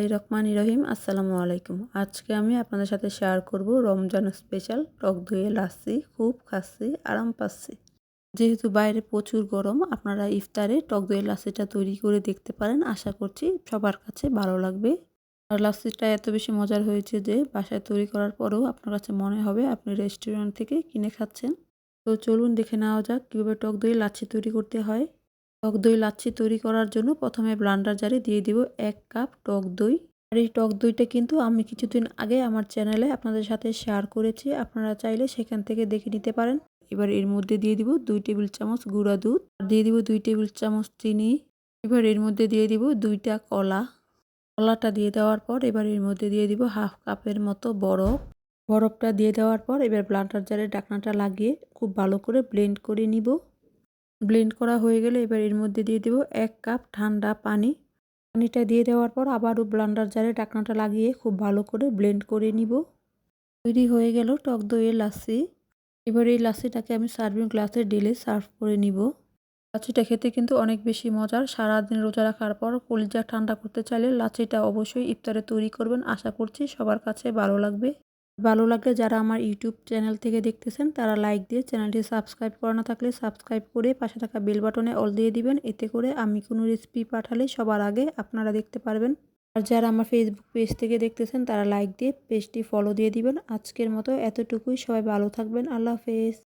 বিসমিল্লাহির রহমানির রহিম। আসসালামু আলাইকুম। আজকে আমি আপনাদের সাথে শেয়ার করব রমজান স্পেশাল টক দইয়ে লাচ্ছি। খুব খাচ্ছি, আরাম পাচ্ছি। যেহেতু বাইরে প্রচুর গরম, আপনারা ইফতারে টক দইয়ের লাচ্ছিটা তৈরি করে দেখতে পারেন। আশা করছি সবার কাছে ভালো লাগবে। আর লাচ্ছিটা এত বেশি মজার হয়েছে যে বাসায় তৈরি করার পরেও আপনার কাছে মনে হবে আপনি রেস্টুরেন্ট থেকে কিনে খাচ্ছেন। তো চলুন দেখে নেওয়া যাক কীভাবে টক দইয়ের লাচ্ছি তৈরি করতে হয়। টক দই লাচ্ছি তৈরি করার জন্য প্রথমে ব্লেন্ডার জারে দিয়ে দিব 1 কাপ টক দই। আর এই টক দইটা কিন্তু আমি কিছুদিন আগে আমার চ্যানেলে আপনাদের সাথে শেয়ার করেছি, আপনারা চাইলে সেখান থেকে দেখে নিতে পারেন। এবার এর মধ্যে দিয়ে দিব 2 টেবিল চামচ গুঁড়া দুধ, আর দিয়ে দিব 2 টেবিল চামচ চিনি। এবার এর মধ্যে দিয়ে দিব 2টা কলা। কলাটা দিয়ে দেওয়ার পর এবার এর মধ্যে দিয়ে দিব হাফ কাপের মতো বরফ। বরফটা দিয়ে দেওয়ার পর এবার ব্লেন্ডার জারে ঢাকনাটা লাগিয়ে খুব ভালো করে ব্লেন্ড করে নিব। ব্লেন্ড করা হয়ে গেলে এবার এর মধ্যে দিয়ে দেব 1 কাপ ঠান্ডা পানি। পানিটা দিয়ে দেওয়ার পর আবারও ব্লেন্ডার জারে ঢাকনাটা লাগিয়ে খুব ভালো করে ব্লেন্ড করে নিব। তৈরি হয়ে গেল টক দইয়ের লাচ্ছি। এবার এই লাচ্ছিটাকে আমি সার্ভিং গ্লাসে ঢেলে সার্ভ করে নিব। লাচ্ছিটা খেতে কিন্তু অনেক বেশি মজার। সারাদিন রোজা রাখার পর কলিজা ঠান্ডা করতে চাইলে লাচ্ছিটা অবশ্যই ইফতারে তৈরি করবেন। আশা করছি সবার কাছে ভালো লাগবে। ভালো লাগলে যারা আমার ইউটিউব চ্যানেল থেকে দেখতেছেন তারা লাইক দিয়ে চ্যানেলটি সাবস্ক্রাইব করা না থাকলে সাবস্ক্রাইব করে পাশে থাকা বেল বাটনে অল দিয়ে দিবেন। এতে করে আমি কোনো রেসিপি পাঠালে সবার আগে আপনারা দেখতে পারবেন। আর যারা আমার ফেসবুক পেজ থেকে দেখতেছেন তারা লাইক দিয়ে পেজটি ফলো দিয়ে দিবেন। আজকের মতো এতটুকুই। সবাই ভালো থাকবেন। আল্লাহ হাফেজ।